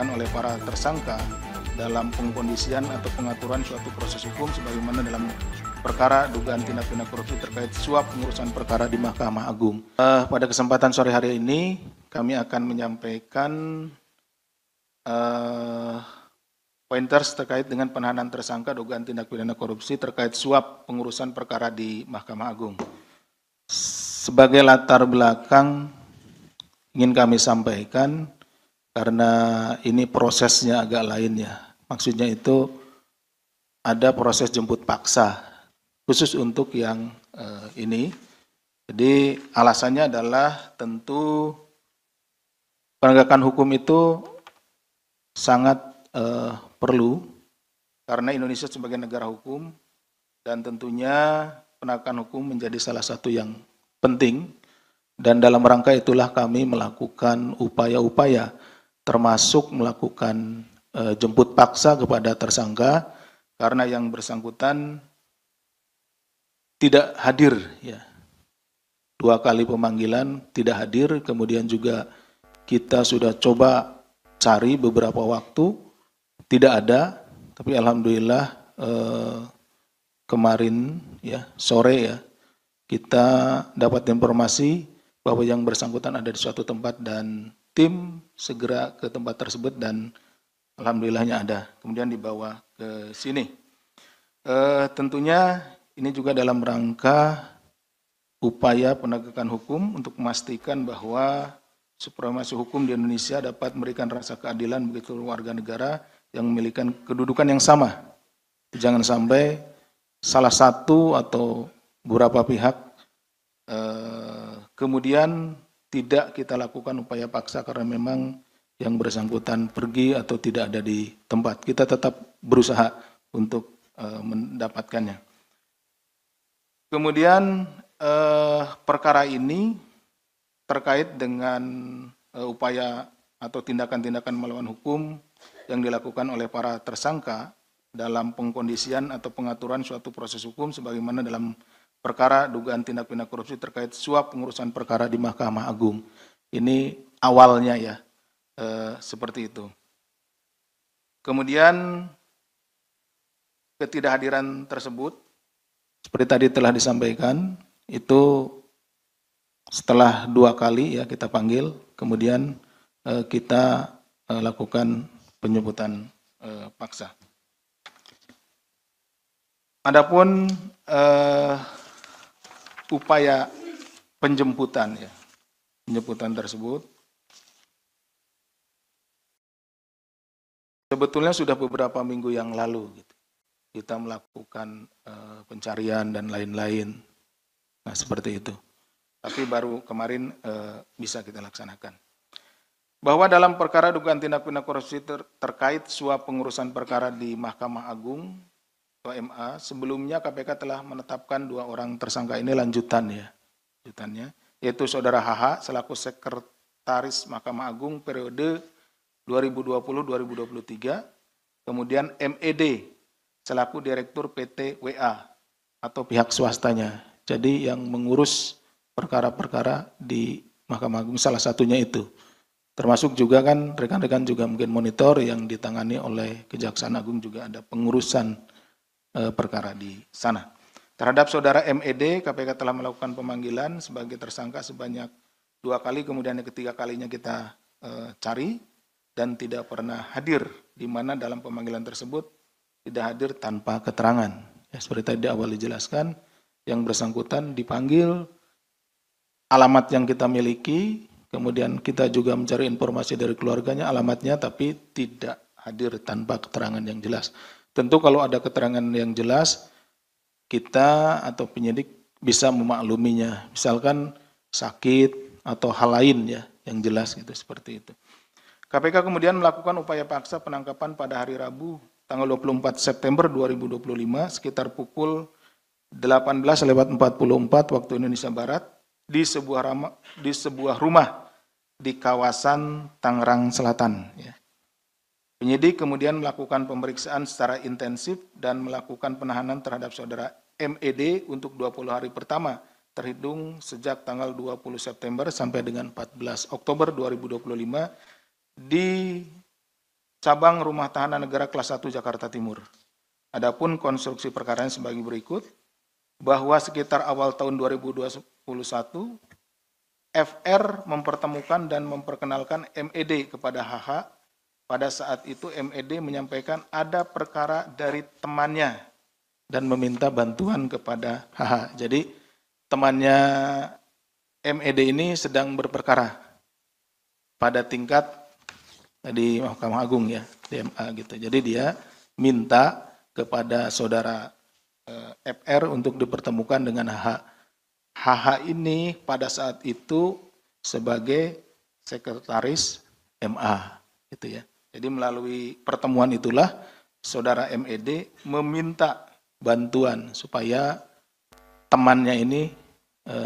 dilakukan oleh para tersangka dalam pengkondisian atau pengaturan suatu proses hukum sebagaimana dalam perkara dugaan tindak pidana korupsi terkait suap pengurusan perkara di Mahkamah Agung. Pada kesempatan sore hari ini kami akan menyampaikan pointers terkait dengan penahanan tersangka dugaan tindak pidana korupsi terkait suap pengurusan perkara di Mahkamah Agung. Sebagai latar belakang ingin kami sampaikan karena ini prosesnya agak lain ya. Maksudnya itu ada proses jemput paksa khusus untuk yang ini. Jadi alasannya adalah tentu penegakan hukum itu sangat perlu karena Indonesia sebagai negara hukum dan tentunya penegakan hukum menjadi salah satu yang penting dan dalam rangka itulah kami melakukan upaya-upaya termasuk melakukan jemput paksa kepada tersangka karena yang bersangkutan tidak hadir ya. 2 kali pemanggilan tidak hadir, kemudian juga kita sudah coba cari beberapa waktu tidak ada, tapi alhamdulillah kemarin ya sore ya kita dapat informasi bahwa yang bersangkutan ada di suatu tempat dan tim segera ke tempat tersebut dan alhamdulillahnya ada, kemudian dibawa ke sini. Tentunya ini juga dalam rangka upaya penegakan hukum untuk memastikan bahwa supremasi hukum di Indonesia dapat memberikan rasa keadilan bagi seluruh warga negara yang memiliki kedudukan yang sama. Jangan sampai salah satu atau beberapa pihak kemudian tidak kita lakukan upaya paksa karena memang yang bersangkutan pergi atau tidak ada di tempat. Kita tetap berusaha untuk mendapatkannya. Kemudian perkara ini terkait dengan upaya atau tindakan-tindakan melawan hukum yang dilakukan oleh para tersangka dalam pengkondisian atau pengaturan suatu proses hukum sebagaimana dalam perkara dugaan tindak pidana korupsi terkait suap pengurusan perkara di Mahkamah Agung. Ini awalnya ya, seperti itu. Kemudian ketidakhadiran tersebut, seperti tadi telah disampaikan, itu setelah 2 kali ya kita panggil, kemudian kita lakukan penjemputan paksa. Adapun upaya penjemputan ya, penjemputan tersebut sebetulnya sudah beberapa minggu yang lalu gitu. Kita melakukan pencarian dan lain-lain. Nah, seperti itu. Tapi baru kemarin bisa kita laksanakan. Bahwa dalam perkara dugaan tindak pidana korupsi terkait suap pengurusan perkara di Mahkamah Agung atau MA, sebelumnya KPK telah menetapkan 2 orang tersangka ini lanjutannya, yaitu Saudara HH selaku Sekretaris Mahkamah Agung periode 2020-2023, kemudian MED selaku Direktur PT WA atau pihak swastanya. Jadi yang mengurus perkara-perkara di Mahkamah Agung salah satunya itu. Termasuk juga kan rekan-rekan juga mungkin monitor yang ditangani oleh Kejaksaan Agung juga ada pengurusan perkara di sana. Terhadap Saudara MED, KPK telah melakukan pemanggilan sebagai tersangka sebanyak 2 kali, kemudian yang ketiga kalinya kita cari dan tidak pernah hadir, di mana dalam pemanggilan tersebut tidak hadir tanpa keterangan. Ya, seperti tadi awal dijelaskan, yang bersangkutan dipanggil, alamat yang kita miliki, kemudian kita juga mencari informasi dari keluarganya, alamatnya, tapi tidak hadir tanpa keterangan yang jelas. Tentu kalau ada keterangan yang jelas, kita atau penyidik bisa memakluminya. Misalkan sakit atau hal lain ya, yang jelas gitu, seperti itu. KPK kemudian melakukan upaya paksa penangkapan pada hari Rabu, tanggal 24 September 2025, sekitar pukul 18.44 waktu Indonesia Barat, di sebuah rumah di kawasan Tangerang Selatan. Ya. Penyidik kemudian melakukan pemeriksaan secara intensif dan melakukan penahanan terhadap Saudara MED untuk 20 hari pertama, terhitung sejak tanggal 20 September sampai dengan 14 Oktober 2025 di cabang Rumah Tahanan Negara kelas 1 Jakarta Timur. Adapun konstruksi perkaranya sebagai berikut, bahwa sekitar awal tahun 2021, FR mempertemukan dan memperkenalkan MED kepada HH. Pada saat itu MED menyampaikan ada perkara dari temannya dan meminta bantuan kepada HH. Jadi temannya MED ini sedang berperkara pada tingkat di Mahkamah Agung ya, DMA gitu. Jadi dia minta kepada saudara FR untuk dipertemukan dengan HH. HH ini pada saat itu sebagai sekretaris MA gitu ya. Jadi melalui pertemuan itulah saudara MED meminta bantuan supaya temannya ini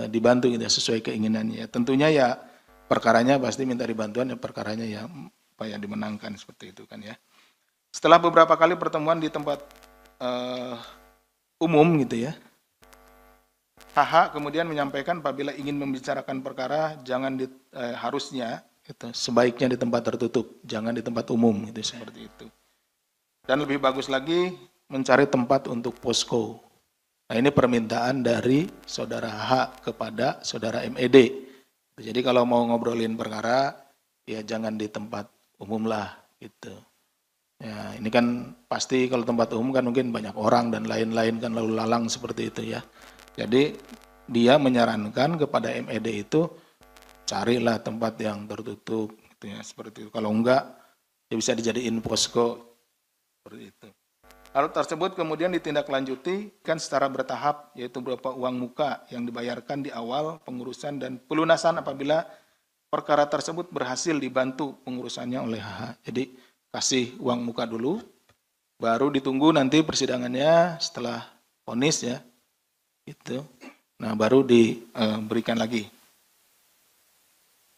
dibantu gitu ya, sesuai keinginannya. Tentunya ya perkaranya pasti minta dibantuan, ya perkaranya ya supaya dimenangkan seperti itu kan ya. Setelah beberapa kali pertemuan di tempat umum gitu ya, HH kemudian menyampaikan apabila ingin membicarakan perkara jangan harusnya gitu, sebaiknya di tempat tertutup, jangan di tempat umum gitu, seperti itu. Dan lebih bagus lagi mencari tempat untuk posko. Nah, ini permintaan dari saudara HH kepada saudara MED. Jadi kalau mau ngobrolin perkara ya jangan di tempat umum lah gitu. Ya, ini kan pasti kalau tempat umum kan mungkin banyak orang dan lain-lain kan lalu lalang seperti itu ya. Jadi dia menyarankan kepada MED itu carilah tempat yang tertutup gitu ya, seperti itu. Kalau enggak ya bisa dijadiin posko seperti itu. Hal tersebut kemudian ditindaklanjuti kan secara bertahap, yaitu berupa uang muka yang dibayarkan di awal pengurusan dan pelunasan apabila perkara tersebut berhasil dibantu pengurusannya oleh HH. Jadi kasih uang muka dulu, baru ditunggu nanti persidangannya setelah vonis ya, gitu. Nah baru diberikan lagi.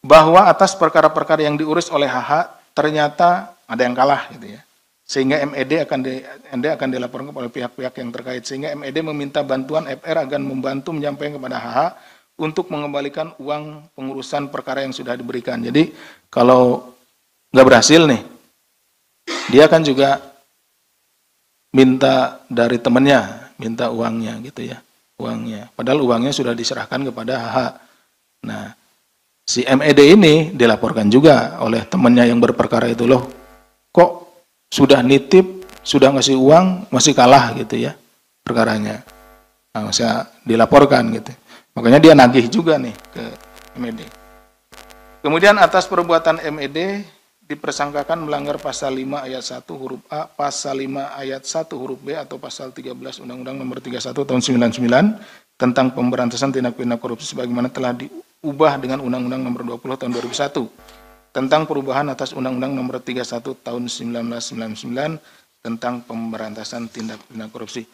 Bahwa atas perkara-perkara yang diurus oleh HH ternyata ada yang kalah gitu ya. Sehingga MED akan dilaporkan oleh pihak-pihak yang terkait. Sehingga MED meminta bantuan FR akan membantu menyampaikan kepada HH untuk mengembalikan uang pengurusan perkara yang sudah diberikan. Jadi kalau nggak berhasil nih, dia kan juga minta dari temannya, minta uangnya gitu ya, uangnya. Padahal uangnya sudah diserahkan kepada HH. Nah, si MED ini dilaporkan juga oleh temannya yang berperkara itu, loh kok sudah nitip, sudah ngasih uang, masih kalah gitu ya perkaranya. Nah, saya dilaporkan gitu. Makanya dia nagih juga nih ke MED. Kemudian atas perbuatan MED dipersangkakan melanggar pasal 5 ayat 1 huruf A, pasal 5 ayat 1 huruf B atau pasal 13 Undang-Undang Nomor 31 Tahun 99 tentang pemberantasan tindak pidana korupsi sebagaimana telah diubah dengan Undang-Undang Nomor 20 Tahun 2001 tentang perubahan atas Undang-Undang Nomor 31 Tahun 1999 tentang pemberantasan tindak pidana korupsi.